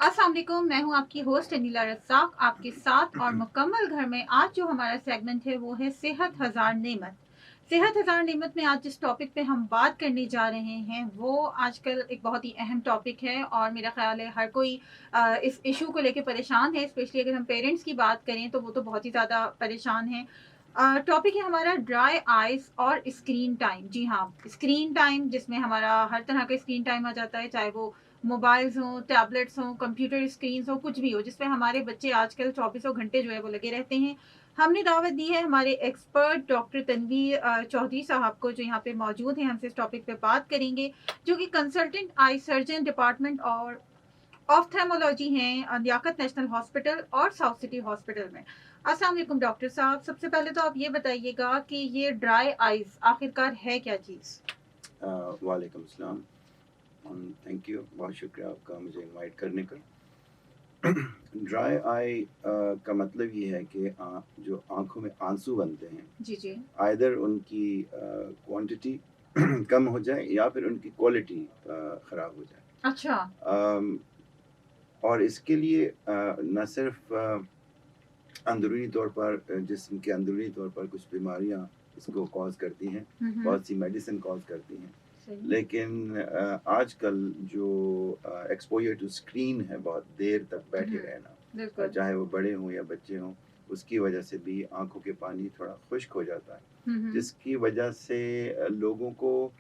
अस्सलाम वालेकुम, मैं हूँ आपकी होस्ट अनीला रज़्ज़ाक आपके साथ और मुकम्मल घर में आज जो हमारा सेगमेंट है वो है सेहत हज़ार नेमत। सेहत हज़ार नेमत में आज जिस टॉपिक पे हम बात करने जा रहे हैं वो आजकल एक बहुत ही अहम टॉपिक है और मेरा ख़्याल है हर कोई इस इश्यू को लेके परेशान है, स्पेशली अगर हम पेरेंट्स की बात करें तो वो तो बहुत ही ज़्यादा परेशान हैं। टॉपिक है हमारा ड्राई आइज़ और स्क्रीन टाइम। जी हाँ, स्क्रीन टाइम जिसमें हमारा हर तरह का स्क्रीन टाइम आ जाता है, चाहे वो मोबाइल्स हों, टैबलेट्स हों, कंप्यूटर स्क्रीन्स हों, कुछ भी हो, जिसपे हमारे बच्चे आजकल चौबीसों घंटे जो है वो लगे रहते हैं। हमने दावत दी है हमारे एक्सपर्ट डॉक्टर तनवीर चौधरी साहब को, जो यहाँ पे मौजूद हैं, हमसे इस टॉपिक पे बात करेंगे, जो कि कंसल्टेंट आई सर्जन डिपार्टमेंट और ऑफ्थेल्मोलॉजी हैं लियाकत नेशनल हॉस्पिटल और साउथ सिटी हॉस्पिटल में। अस्सलाम वालेकुम डॉक्टर साहब, सबसे पहले तो आप ये बताइएगा कि ये ड्राई आइज़ आखिरकार है क्या चीज़? वालेकुम अस्सलाम। थैंक यू, बहुत शुक्रिया आपका मुझे इनवाइट करने का। ड्राई आई का मतलब ये है कि जो आँखों में आँसू बनते हैं, जी, जी। आइदर उनकी क्वांटिटी कम हो जाए या फिर उनकी क्वालिटी ख़राब हो जाए। अच्छा। अम, और इसके लिए ना सिर्फ़ अंदरूनी तौर पर जिस्म के अंदरूनी तौर पर कुछ बीमारियाँ इसको कॉज़ करती हैं, हुँ, हुँ। बहुत सी मेडिसिन कॉज़ करती हैं। सही। लेकिन आजकल जो एक्सपोज़र टू स्क्रीन है, बहुत देर तक बैठे हुँ, रहना, बिल्कुल। चाहे वो बड़े हों या बच्चे हों, उसकी वजह से भी आँखों के पानी थोड़ा खुश्क हो जाता है। हुँ, हुँ। जिसकी वजह से लोगों को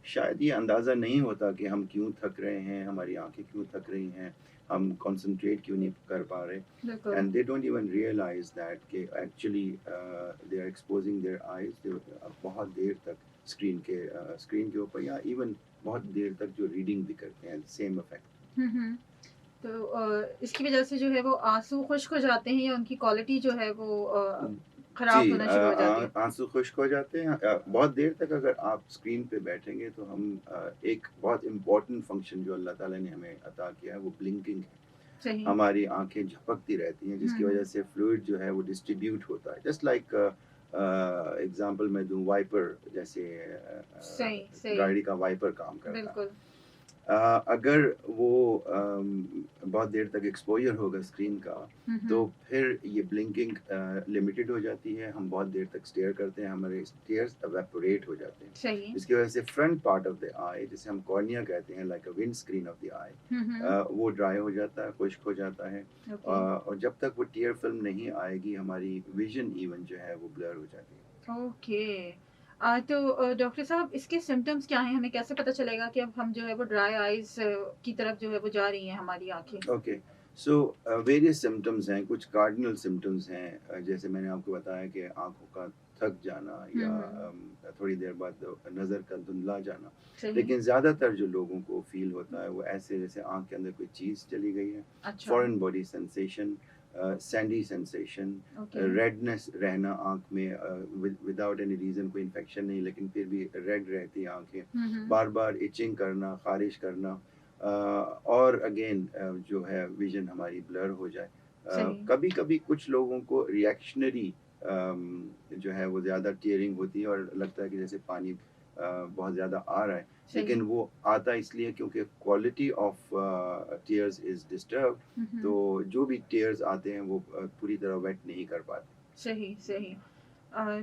शायद ये अंदाज़ा नहीं होता कि हम क्यों थक रहे हैं, हमारी आँखें क्यों थक रही हैं, हम कॉन्संट्रेट क्यों नहीं कर पा रहे। बिल्कुल। And they don't even realise that कि actually they are exposing their eyes बहुत देर तक स्क्रीन के ऊपर या इवन बहुत देर तक जो रीडिंग भी करते हैं, सेम इफ़ेक्ट। हुँ, हुँ। तो इसकी वज़ह से जो है वो आँसू खुश्क हो जाते हैं या उनकी क्वालिटी जो है वो जी, खराब होना शुरू हो जाती है? आँसू खुश्क हो जाते हैं। बहुत देर तक अगर आप स्क्रीन पे बैठेंगे तो हम एक बहुत इम्पोर्टेंट फ़ंक्शन जो अल्लाह ताला ने हमें अता किया है वो ब्लिंकिंग है। सही। हमारी आँखें झपकती रहती हैं हुँ, जिसकी वजह हुँ। से फ्लूइड जो है वो डिस्ट्रीब्यूट होता है। जस्ट लाइक एग्ज़ाम्पल मैं दूँ, वाइपर जैसे सही, सही। गाड़ी का वाइपर काम करता है। बिल्कुल। अगर वो बहुत देर तक एक्सपोज़र होगा स्क्रीन का, हुँ, तो हुँ। फिर ये ब्लिंकिंग लिमिटेड हो जाती है, हम बहुत देर तक स्टेयर करते हैं, हमारे स्टेयर्स इवैपोरेट हो जाते हैं। सही। जिसकी वजह से front part of the eye, जिसे हम कॉर्निया कहते हैं, like a windscreen of the eye, हुँ, हुँ। वो ड्राई हो जाता है, खुश्क हो जाता है। ओके। और जब तक वो टियर फ़िल्म नहीं आएगी, हमारी विज़न इवन जो है वो ब्लर हो जाती है। ओके। तो डॉक्टर साहब इसके सिम्पटम्स क्या हैं? हमें कैसे पता चलेगा कि अब हम जो है वो ड्राई आइज़ की तरफ जो है वो जा रही हैं हमारी आँखें? ओके, सो वेरियस सिम्पटम्स हैं, कुछ कार्डिनल सिम्पटम्स हैं, जैसे मैंने आपको बताया कि आँखों का थक जाना हुँ, या हुँ। थोड़ी देर बाद नज़र का धुंधला जाना। सही। लेकिन ज़्यादातर जो लोगों को फ़ील होता है वो ऐसे जैसे आँख के अंदर कोई चीज़ चली गई है, अच्छा। Foreign body sensation, Sandy sensation, okay. Redness रहना आँख में, विदाउट एनी रीज़न, कोई इन्फेक्शन नहीं लेकिन फिर भी रेड रहती है आँखें, हुँ, हुँ। बार-बार इचिंग करना, ख़ारिश करना, और अगेन जो है विज़न हमारी ब्लर हो जाए। सही। कभी-कभी कुछ लोगों को रिएक्शनरी जो है वो ज़्यादा टीयरिंग होती है और लगता है कि जैसे पानी बहुत ज़्यादा आ रहा है, सही। लेकिन वो आता इसलिए क्योंकि quality of tears is disturbed, हुँ, हुँ। तो जो भी टीयर्स आते हैं वो पूरी तरह वेट नहीं कर पाते। सही, सही।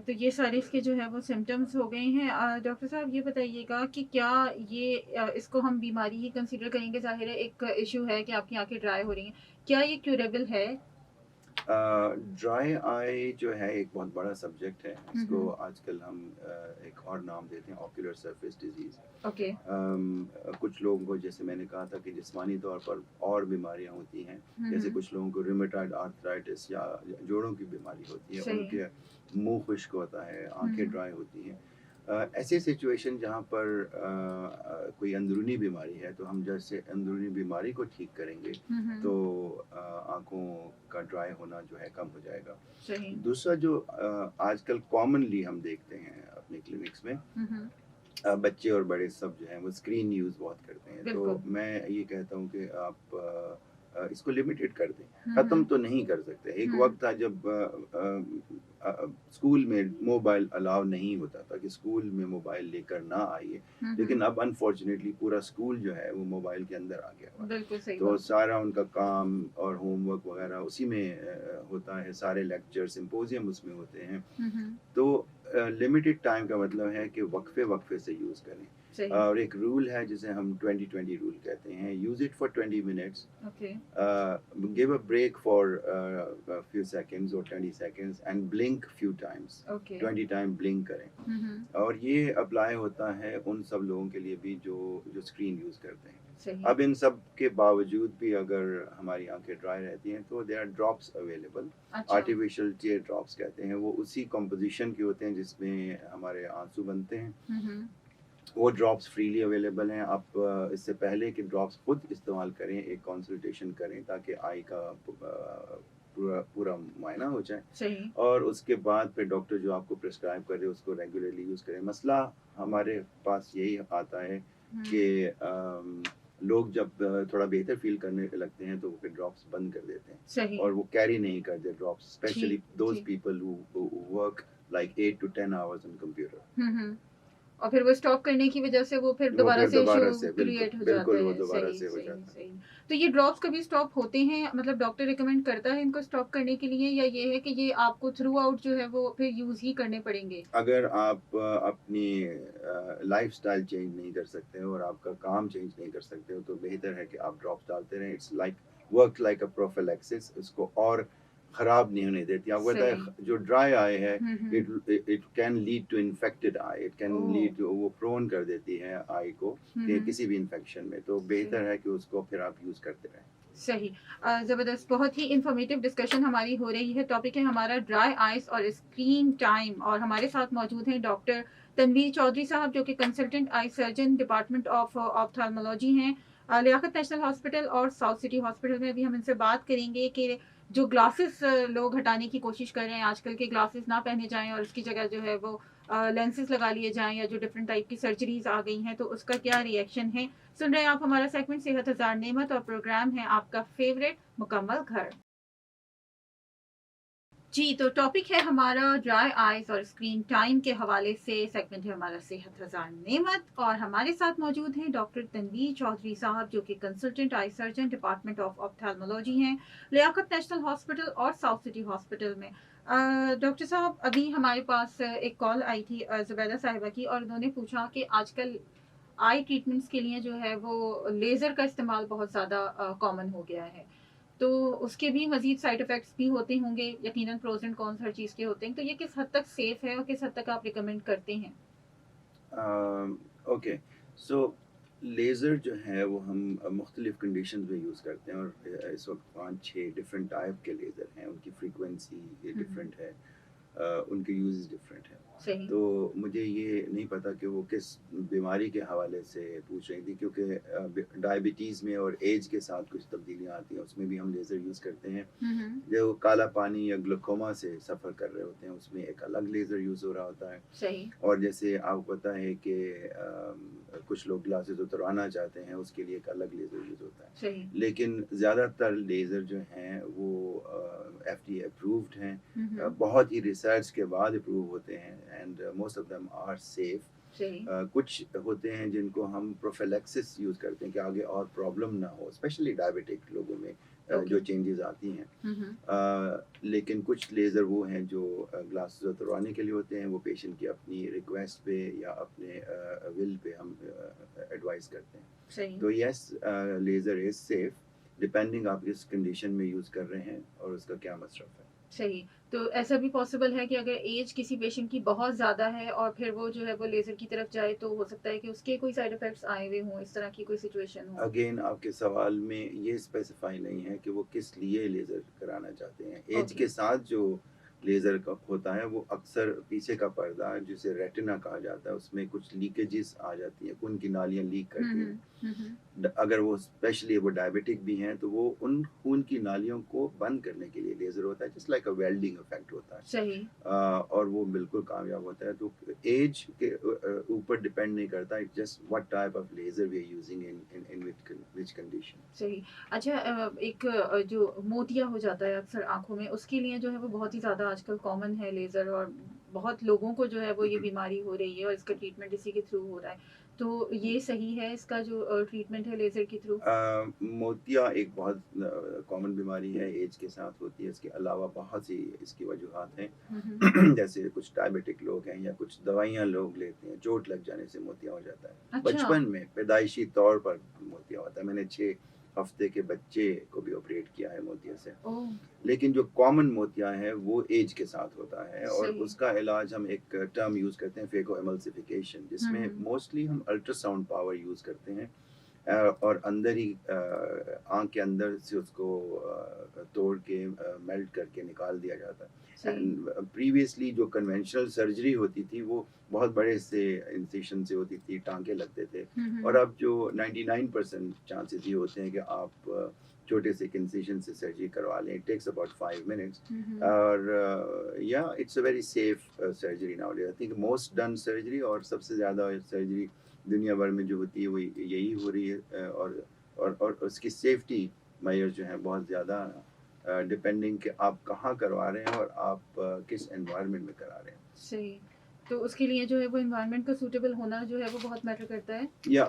तो ये सारे इसके जो है वो सिम्पटम्स हो गए हैं। डॉक्टर साहब ये बताइएगा कि क्या ये इसको हम बीमारी ही कंसीडर करेंगे? ज़ाहिर है एक इश्यू है कि आपकी आँखें ड्राई हो रही हैं। क्या ये क्यूरेबल है? ड्राई आई जो है एक बहुत बड़ा सब्जेक्ट है। हुँ, इसको हुँ। आजकल हम एक और नाम देते हैं ऑक्यूलर सरफेस डिजीज़। ओके। कुछ लोगों को, जैसे मैंने कहा था, कि जिस्मानी तौर पर और बीमारियां होती हैं। हुँ, जैसे हुँ। कुछ लोगों को रूमेटॉइड आर्थराइटिस या जोड़ों की बीमारी होती है, सही। उनके मुंह खुश्क होता है, हुँ, आंखें हुँ। ड्राई होती हैं। ऐसी सिचुएशन जहाँ पर कोई अंदरूनी बीमारी है, तो हम जैसे अंदरूनी बीमारी को ठीक करेंगे हुँ, हुँ। तो आँखों का ड्राई होना जो है कम हो जाएगा। सही। दूसरा जो आजकल कॉमनली हम देखते हैं अपने क्लिनिक्स में, हुँ, हुँ। बच्चे और बड़े सब जो हैं वो स्क्रीन यूज़ बहुत करते हैं। तो बिल्कुल। मैं ये कहता हूँ कि आप इसको लिमिटेड कर दें। हम्म, ख़त्म तो नहीं कर सकते। एक वक्त था जब स्कूल में मोबाइल अलाउ नहीं होता था कि स्कूल में मोबाइल लेकर ना आइए, लेकिन अब अनफॉर्चुनेटली पूरा स्कूल जो है वो मोबाइल के अंदर आ गया हुआ है। बिल्कुल सही तो बात। सारा उनका काम और होमवर्क वगैरह उसी में होता है, सारे लेक्चर सिम्पोजियम उसमें होते हैं। हम्म, तो लिमिटेड टाइम का मतलब है कि वक्फे वक्फे से यूज़ करें। सही। और एक रूल है जिसे हम 20-20 रूल कहते हैं, use it for 20 minutes, okay. give a break for a few seconds or 20 seconds and blink few times, okay. 20 time blink करें। और ये अप्लाई होता है उन सब लोगों के लिए भी जो जो स्क्रीन यूज़ करते हैं। सही। अब इन सब के बावजूद भी अगर हमारी आंखें ड्राई रहती हैं तो देयर आर ड्रॉप्स अवेलेबल, अच्छा। आर्टिफिशियल टीयर ड्रॉप्स कहते हैं। वो उसी कंपोजिशन के होते हैं जिसमें हमारे आंसू बनते हैं। वो ड्रॉप्स फ्रीली अवेलेबल हैं। आप इससे पहले कि ड्रॉप्स खुद इस्तेमाल करें, एक कंसल्टेशन करें ताकि आई का पूरा पूरा मुआयना हो जाए। सही। और उसके बाद फिर डॉक्टर जो आपको प्रिस्क्राइब करे उसको रेगुलरली यूज़ करें। मसला हमारे पास यही आता है कि लोग जब थोड़ा बेहतर फील करने लगते हैं तो वो फिर ड्रॉप्स बंद कर देते हैं सही। और वो कैरी नहीं करते ड्रॉप्स, स्पेशली ठीक। दोज ठीक। People who work like 8 to 10 hours on computer। और फिर वो स्टॉप करने की वजह से वो फिर वो दोबारा फिर से इश्यू दोबारा से बिल्कुल क्रिएट हो जाता बिल्कुल वो है। दोबारा सही, से हो सही, जाता है। सही। तो ये ड्रॉप्स कभी स्टॉप होते हैं, मतलब डॉक्टर रिकमेंड करता है इनको स्टॉप करने के लिए, या ये है कि ये आपको थ्रू आउट जो है वो फिर यूज़ ही करने पड़ेंगे? अगर आप अपनी लाइफ़स्टाइल चेंज नहीं कर सकते हो और आपका काम चेंज नहीं कर सकते हो तो बेहतर है कि आप ड्रॉप्स डालते रहें। It's like work like a prophylaxis, इसको और ख़राब नहीं होने देती। आपको पता सही। है जो ड्राई आई है हुँ। It it can lead to infected eye, it can oh! Lead to, वो प्रोन कर देती है आई को कि हुँ। किसी भी इन्फेक्शन में। तो सही। बेहतर है कि उसको फिर आप यूज़ करते रहें। सही। ज़बरदस्त, बहुत ही इन्फॉर्मेटिव डिस्कशन हमारी हो रही है। टॉपिक है हमारा ड्राई आइज़ और स्क्रीन टाइम, और हमारे साथ मौजूद हैं डॉक्टर तनवीर चौधरी साहब, जो कि consultant eye surgeon department of ophthalmology हैं, लियाकत नेशनल हॉस्पिटल और साउथ सिटी हॉस्पिटल में। अभी हम इनसे बात करेंगे कि जो ग्लासेस लोग हटाने की कोशिश कर रहे हैं, आजकल के ग्लासेस ना पहने जाएँ और उसकी जगह जो है वो लेंसेज़ लगा लिए जाएँ, या जो डिफरेंट टाइप की सर्जरीज़ आ गई हैं, तो उसका क्या रिएक्शन है? सुन रहे हैं आप हमारा सेगमेंट सेहत हजार नेमत, और प्रोग्राम है आपका फेवरेट मुकम्मल घर। जी, तो टॉपिक है हमारा ड्राई आइज और स्क्रीन टाइम के हवाले से। सेगमेंट है हमारा सेहत हजार नेमत, और हमारे साथ मौजूद हैं डॉक्टर तनवीर चौधरी साहब, जो कि consultant eye surgeon department of ophthalmology हैं, लियाकत नेशनल हॉस्पिटल और साउथ सिटी हॉस्पिटल में। डॉक्टर साहब, अभी हमारे पास एक कॉल आई थी जुबैदा साहिबा की, और उन्होंने पूछा कि आजकल आई ट्रीटमेंट्स के लिए जो है वो लेज़र का इस्तेमाल बहुत ज़्यादा कॉमन हो गया है। तो उसके भी मज़ीद साइड इफ़ेक्ट्स भी होते होंगे, यकीनन प्रोस एंड कॉन्स हर चीज़ के होते हैं। तो ये किस हद तक सेफ़ है और किस हद तक आप रिकमेंड करते हैं? ओके, सो लेज़र जो है वो हम मुख्तलिफ़ कंडीशंस में यूज़ करते हैं और इस वक्त 5-6 डिफरेंट टाइप के लेज़र हैं। उनकी फ्रीक्वेंसी डिफरेंट है, उनके यूज़ डिफरेंट हैं। सही। तो मुझे ये नहीं पता कि वो किस बीमारी के हवाले से पूछ रही थी, क्योंकि डायबिटीज़ में और एज के साथ कुछ तब्दीलियाँ आती हैं, उसमें भी हम लेज़र यूज़ करते हैं। जो काला पानी या ग्लूकोमा से सफ़र कर रहे होते हैं उसमें एक अलग लेज़र यूज़ हो रहा होता है। सही। और जैसे आपको पता है कि कुछ लोग ग्लासेस उतरवाना चाहते हैं, उसके लिए एक अलग लेज़र यूज़ होता है। सही। लेकिन ज़्यादातर लेज़र जो हैं वो एफडीए अप्रूव्ड हैं, हम्म। बहुत ही रिसर्च के बाद अप्रूव होते हैं and most of them are safe. सही। कुछ होते हैं जिनको हम प्रोफिलैक्सिस यूज़ करते हैं कि आगे और प्रॉब्लम ना हो, स्पेशली डायबिटिक लोगों में ओके। जो चेंजेस आती हैं। लेकिन कुछ लेज़र वो हैं जो ग्लासेस उतरवाने के लिए होते हैं, वो पेशेंट की अपनी रिक्वेस्ट पे या अपने विल पे हम एडवाइस करते हैं। सही। तो yes, laser is safe depending आप किस कंडीशन में यूज़ कर रहे हैं और उसका क्या मसरफ़ है। सही। तो ऐसा भी पॉसिबल है कि अगर एज किसी पेशेंट की बहुत ज़्यादा है और फिर वो जो है वो लेज़र की तरफ जाए, तो हो सकता है कि उसके कोई साइड इफ़ेक्ट्स आए हुए हों, इस तरह की कोई सिचुएशन हो? अगेन आपके सवाल में ये स्पेसिफाई नहीं है कि वो किस लिए लेज़र कराना चाहते हैं। एज ओके। के साथ जो लेज़र का होता है वो अक्सर पीछे का पर्दा जिसे रेटिना कहा जाता है उसमें कुछ लीकेजेस आ जाती हैं, खून की नालियाँ लीक करती हैं। अगर वो स्पेशली वो डायबिटिक भी हैं तो वो उन खून की नालियों को बंद करने के लिए लेज़र होता है, जस्ट लाइक अ वेल्डिंग इफेक्ट होता है। सही। और वो बिल्कुल कामयाब होता है। तो एज के ऊपर डिपेंड नहीं करता, it's just what type of laser we are using in which condition. सही। अच्छा, एक जो मोतिया हो जाता है अक्सर आँखों में, उसके लिए जो है वो बहुत ही ज़्यादा आजकल कॉमन है लेज़र, और बहुत लोगों को जो है वो ये बीमारी हो रही है और इसका ट्रीटमेंट इसी के थ्रू हो रहा है। तो ये सही है इसका जो ट्रीटमेंट है लेज़र के थ्रू? मोतिया एक बहुत कॉमन बीमारी है, एज के साथ होती है। इसके अलावा बहुत सी इसकी वजूहात हैं। हुँ, हुँ। जैसे कुछ डायबिटिक लोग हैं या कुछ दवाइयाँ लोग लेते हैं, चोट लग जाने से मोतिया हो जाता है। अच्छा। बचपन में पैदाइशी तौर पर मोतिया होता है। मैंने 6 हफ्ते के बच्चे को भी ऑपरेट किया है मोतिया से। ओह! लेकिन जो कॉमन मोतिया है वो एज के साथ होता है, और सही। उसका इलाज हम एक टर्म यूज़ करते हैं, फेको एमल्सिफिकेशन, हुँ, जिसमें हुँ। मोस्टली हम अल्ट्रासाउंड पावर यूज़ करते हैं। और अंदर ही आँख के अंदर से उसको तोड़ के मेल्ट करके निकाल दिया जाता है। सही। एंड प्रीवियसली जो कन्वेंशनल सर्जरी होती थी वो बहुत बड़े से इंसिशन से होती थी, टाँके लगते थे। हुँ, और हुँ। अब जो 99% चांसेस ये होते हैं कि आप छोटे से इंसिशन से सर्जरी करवा लें। It takes about 5 minutes. हुँ, हुँ। और या it's a very safe surgery nowadays. I think most done surgery, और सबसे ज़्यादा सर्जरी दुनिया भर में जो होती है वो यही हो रही है। और उसकी सेफ्टी मेजर्स जो हैं बहुत ज़्यादा डिपेंडिंग कि आप कहाँ करवा रहे हैं और आप किस एनवायरनमेंट में करा रहे हैं। सही। तो उसके लिए जो है वो एनवायरनमेंट का सूटेबल होना जो है वो बहुत मैटर करता है? या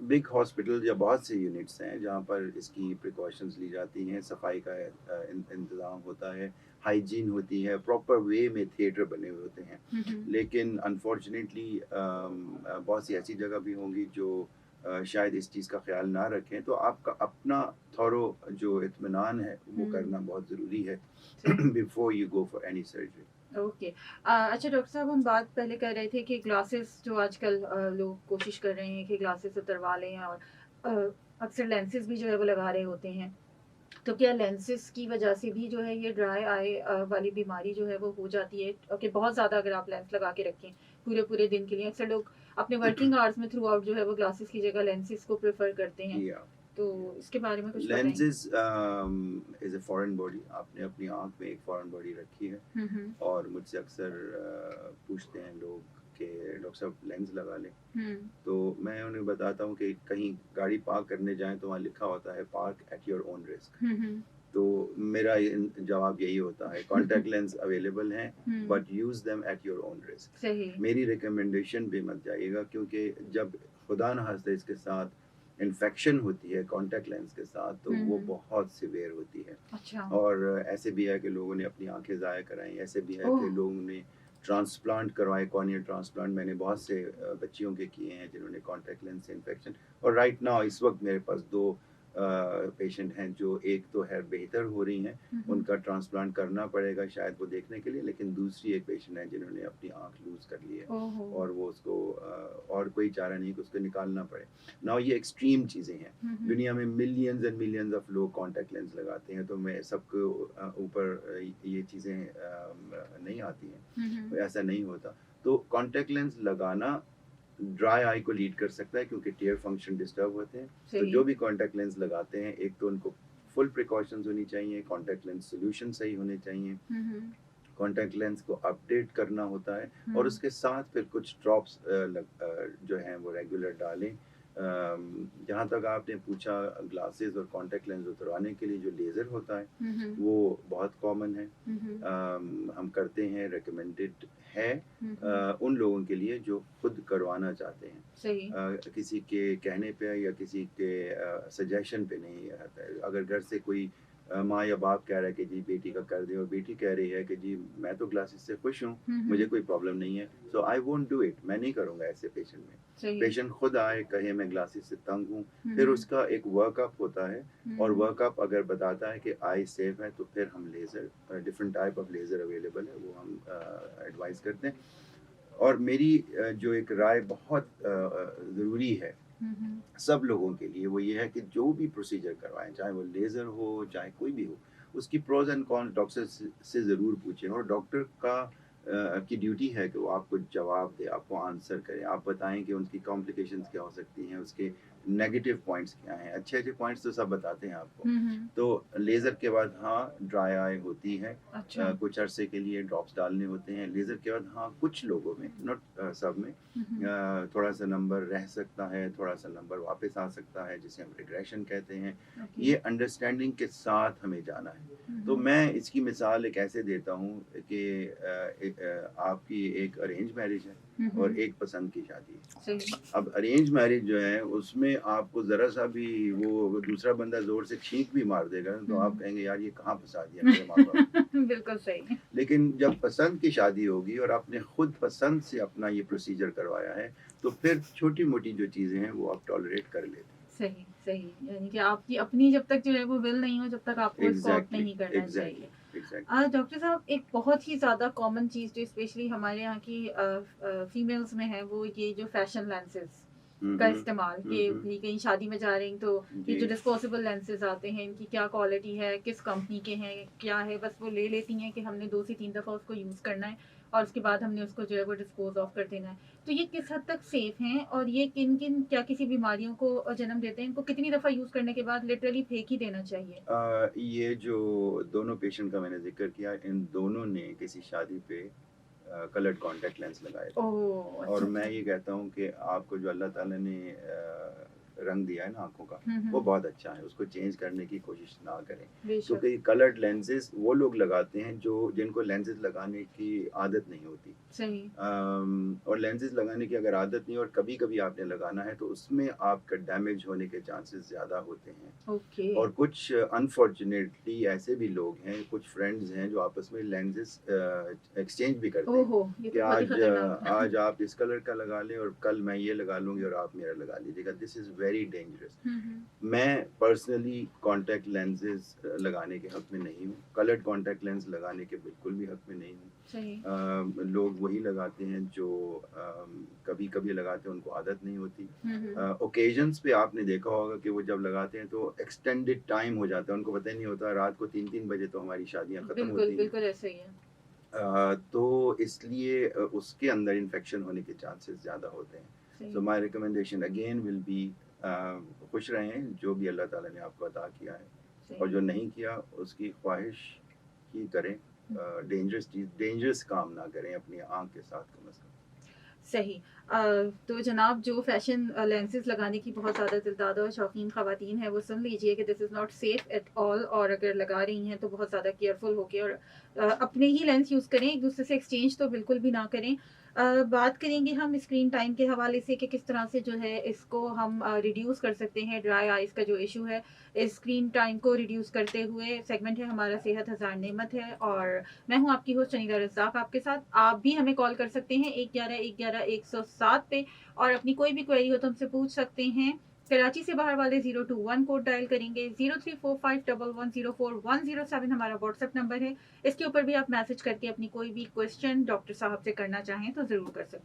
बिग हॉस्पिटल या बहुत से यूनिट्स हैं जहाँ पर इसकी प्रिकॉशंस ली जाती हैं, सफाई का इंतज़ाम होता है, हाइजीन होती है, प्रॉपर वे में थिएटर बने हुए होते हैं। हुँ, हुँ। लेकिन अनफॉर्चुनेटली बहुत सी ऐसी जगह भी होंगी जो शायद इस चीज़ का ख़्याल ना रखें, तो आपका अपना थॉरो जो इत्मीनान है वो हुँ। करना बहुत ज़रूरी है सही। Before you go for any surgery. Okay. अच्छा डॉक्टर साहब, हम बात पहले कर रहे थे कि ग्लासेस जो आजकल लोग कोशिश कर रहे हैं कि ग्लासेस उतरवा लें, और अक्सर लेंसेज भी जो है वो लगा रहे होते हैं। तो क्या लेंसेज की वजह से भी जो है ये ड्राई आई वाली बीमारी जो है वो हो जाती है? ओके, बहुत ज़्यादा अगर आप लेंस लगा के रखें पूरे-पूरे दिन के लिए, अक्सर लोग अपने वर्किंग आवर्स में थ्रू आउट जो है वो ग्लासेस की जगह लेंसेज को प्रेफ़र करते हैं। या तो इसके बारे में कुछ बताएँगे? Lenses is a foreign body. आपने अपनी आँख में एक फॉरेन बॉडी रखी है। हुँ, हुँ। और मुझसे अक्सर पूछते हैं लोग कि डॉक्टर साहब लेंस लगा लें। हुँ। तो मैं उन्हें बताता हूँ कि कहीं गाड़ी पार्क करने जाएँ तो वहाँ लिखा होता है park at your own risk. हुँ, हुँ। तो मेरा जवाब यही होता है, कॉन्टैक्ट लेंस अवेलेबल हैं, हुँ। But use them at your own risk. सही। मेरी रिकमेंडेशन पे मत जाइएगा, क्योंकि जब खुदा न खास्ता इसके साथ इन्फेक्शन होती है कॉन्टैक्ट लेंस के साथ, तो हुँ, वो हुँ। बहुत सीवियर होती है। अच्छा। और ऐसे भी है कि लोगों ने अपनी आँखें ज़ाया कराई, ऐसे भी है ओह! कि लोगों ने ट्रांसप्लांट करवाए, कॉर्नियल ट्रांसप्लांट। मैंने बहुत से बच्चियों के किए हैं जिन्होंने कॉन्टैक्ट लेंस से इन्फेक्शन। और राइट नाउ इस वक्त मेरे पास 2 पेशेंट हैं, जो एक तो है बेहतर हो रही हैं, हुँ, हुँ। उनका ट्रांसप्लांट करना पड़ेगा शायद वो देखने के लिए, लेकिन दूसरी एक पेशेंट है जिन्होंने अपनी आँख लूज़ कर ली है, ओहो! और वो उसको और कोई चारा नहीं कि उसको निकालना पड़े। नाउ ये एक्सट्रीम चीज़ें हैं। हुँ, हुँ। दुनिया में मिलियंस एंड मिलियंस ऑफ लोग कॉन्टैक्ट लेंस लगाते हैं, तो मैं सबको ऊपर ये चीज़ें नहीं आती हैं, हुँ, हुँ। ऐसा नहीं होता। तो कॉन्टैक्ट लेंस लगाना ड्राई आई को लीड कर सकता है, क्योंकि टीयर फंक्शन डिस्टर्ब होते हैं। तो सही। जो भी कॉन्टैक्ट लेंस लगाते हैं, एक तो उनको फुल प्रिकॉशंस होनी चाहिए, कॉन्टैक्ट लेंस सॉल्यूशन सही होने चाहिए, हुँ, हुँ। कॉन्टैक्ट लेंस को अपडेट करना होता है, और हुँ। उसके साथ फिर कुछ ड्रॉप्स जो हैं वो रेगुलर डालें। जहाँ तक आपने पूछा ग्लासेस और कॉन्टैक्ट लेंस उतरवाने के लिए जो लेज़र होता है, हुँ, हुँ। वो बहुत कॉमन है। हुँ, हुँ। हम करते हैं, रिकमेंडेड है हुँ, हुँ। उन लोगों के लिए जो खुद करवाना चाहते हैं। सही। किसी के कहने पे या किसी के सजेशन पे नहीं आता है। अगर घर से कोई माँ या बाप कह रहा है कि जी बेटी का कर दें, और बेटी कह रही है कि जी मैं तो ग्लासेस से खुश हूँ, हुँ, मुझे हुँ। कोई प्रॉब्लम नहीं है, सो आई वोंट डू इट, मैं नहीं करूँगा ऐसे पेशेंट में। सही। पेशेंट खुद आए, कहे मैं ग्लासेस से तंग हूँ, हुँ, फिर हुँ। उसका एक वर्कअप होता है, और हुँ। वर्कअप अगर बताता है कि आई सेफ है, तो फिर हम laser different type of laser available है, वो हम एडवाइस करते हैं। और मेरी जो एक राय बहुत ज़रूरी है हुँ, हुँ। सब लोगों के लिए, वो ये है कि जो भी प्रोसीजर करवाएं, चाहे वो लेज़र हो चाहे कोई भी हो, उसकी प्रोज एंड कॉन्स डॉक्टर से ज़रूर पूछें। और डॉक्टर का की ड्यूटी है कि वो आपको जवाब दे, आपको आंसर करे, आप बताएं कि उनकी कॉम्प्लिकेशंस क्या हो सकती हैं, उसके नेगेटिव पॉइंट्स क्या हैं। अच्छे-अच्छे पॉइंट्स तो सब बताते हैं आपको। हम्म। तो लेज़र के बाद हाँ, ड्राई आई होती है। अच्छा। कुछ अरसे के लिए ड्रॉप्स डालने होते हैं। लेज़र के बाद हाँ, कुछ लोगों में, नॉट सब में हम्म। थोड़ा-सा नंबर रह सकता है, थोड़ा-सा नंबर वापस आ सकता है, जिसे हम रिग्रेशन कहते हैं। ओके। ये अंडरस्टैंडिंग के साथ हमें जाना है। तो मैं इसकी मिसाल एक ऐसे देता हूँ कि आपकी एक अरेंज मैरिज है और एक पसंद की शादी है। सही। अब अरेंज मैरिज जो है उसमें आपको ज़रा-सा भी वो दूसरा बंदा ज़ोर से छींक भी मार देगा ना, तो आप कहेंगे यार ये कहाँ फँसा दिया मेरे माँ-बाप ने। बिल्कुल सही। लेकिन जब पसंद की शादी होगी और आपने खुद पसंद से अपना ये प्रोसीजर करवाया है, तो फिर छोटी-मोटी जो चीज़ें हैं वो आप टॉलरेट कर लेते हैं। सही, सही। यानी कि आपकी अपनी जब तक जो है वो विल नहीं हो, जब तक आपको इसको ऑप्ट एग्ज़ैक्टली, नहीं करना एग्ज़ैक्टली, चाहिए। एग्ज़ैक्टली। डॉक्टर साहब, एक बहुत ही ज़्यादा कॉमन चीज़ जो स्पेशली हमारे यहाँ की फीमेल्स में है, वो ये जो फैशन लेंसेज़ हुँ, का हुँ। इस्तेमाल, हुँ, कि हुँ। भई कहीं शादी में जा रही हैं तो ये जी। जो डिस्पोजेबल लेंसेज़ आते हैं, इनकी क्या क्वालिटी है, किस कंपनी के हैं, क्या है, बस वो ले लेती हैं कि हमने 2 से 3 दफ़ा उसको यूज़ करना है और उसके बाद हमने उसको जो है वो डिस्पोज़ ऑफ कर देना है। तो ये किस हद तक सेफ़ हैं और ये किन-किन क्या किसी बीमारियों को जन्म देते हैं? इनको कितनी दफ़ा यूज़ करने के बाद लिटरली फेंक ही देना चाहिए? ये जो दोनों पेशेंट का मैंने ज़िक्र किया, इन दोनों ने किसी शादी पे कलर्ड कॉन्टैक्ट लेंस लगाए थे। ओह! और अच्छा, मैं अच्छा। ये कहता हूँ कि आपको जो अल्लाह ताला ने रंग दिया है ना आँखों का, वो हुँ। बहुत अच्छा है, उसको चेंज करने की कोशिश ना करें। बेशक। क्योंकि कलर्ड लेंसेज़ वो लोग लगाते हैं जो जिनको लेंसेज़ लगाने की आदत नहीं होती। सही। और लेंसेज़ लगाने की अगर आदत नहीं और कभी-कभी आपने लगाना है, तो उसमें आपका डैमेज होने के चांसेस ज़्यादा होते हैं। ओके। और कुछ अनफॉर्च्युनेटली ऐसे भी लोग हैं, कुछ फ्रेंड्स हैं जो आपस में लेंसेज़ एक्सचेंज भी करते हैं ओहो! ये कि तो बहुत ही खतरनाक है। आज आप इस कलर का लगा लें और कल मैं ये लगा लूँगी और आप मेरा लगा लीजिएगा। This is very dangerous. हुँ। मैं पर्सनली कॉन्टैक्ट लेंसेज़ लगाने के हक़ में नहीं हूँ। कलर्ड कॉन्टैक्ट लेंस लगाने के बिल्कुल भी हक़ में नहीं हूँ। सही। लोग वही लगाते हैं जो कभी-कभी लगाते हैं, उनको आदत नहीं होती। हुँ। ओकेजन्स पे आपने देखा होगा कि वो जब लगाते हैं तो एक्सटेंडेड टाइम हो जाता है, उनको पता ही नहीं होता रात को 3-3 बजे तो हमारी शादियाँ ख़त्म बिल्कुल, होती हैं। बिल्कुल ऐसा ही है। तो इसलिए उसके अंदर इन्फेक्शन होने के चांसेस ज़्यादा होते हैं। सो सही, my recommendation again will be खुश रहें जो भी अल्लाह ताला ने आपको अता किया है और सही। जो नहीं किया उसकी ख्वाहिश ही करें। डेंजरस काम ना करें अपनी आँख के साथ कम से कम। सही। अ, तो जनाब, जो फ़ैशन लेंसेज़ लगाने की बहुत ज़्यादा दिलदादा और शौकीन ख़वातीन हैं, वो सुन लीजिए कि this is not safe at all, और अगर लगा रही हैं तो बहुत ज़्यादा केयरफुल होके और अपने ही लेंस यूज़ करें, एक-दूसरे से एक्सचेंज तो बिल्कुल भी ना करें। बात करेंगे हम स्क्रीन टाइम के हवाले से कि किस तरह से जो है इसको हम रिड्यूस कर सकते हैं, ड्राई आइज़ का जो इश्यू है, स्क्रीन टाइम को रिड्यूस करते हुए। सेगमेंट है हमारा सेहत हज़ार नेमत है और मैं हूँ आपकी होस्ट अनीला रज़्ज़ाक आपके साथ। आप भी हमें कॉल कर सकते हैं 111-111-107 पे और अपनी कोई भी क्वेरी हो तो हमसे पूछ सकते हैं। कराची से बाहर वाले 021 कोड डायल करेंगे। 0345110410 हमारा व्हाट्सएप नंबर है। इसके ऊपर भी आप मैसेज करके अपनी कोई भी क्वेश्चन डॉक्टर साहब से करना चाहें तो ज़रूर कर सकते हैं।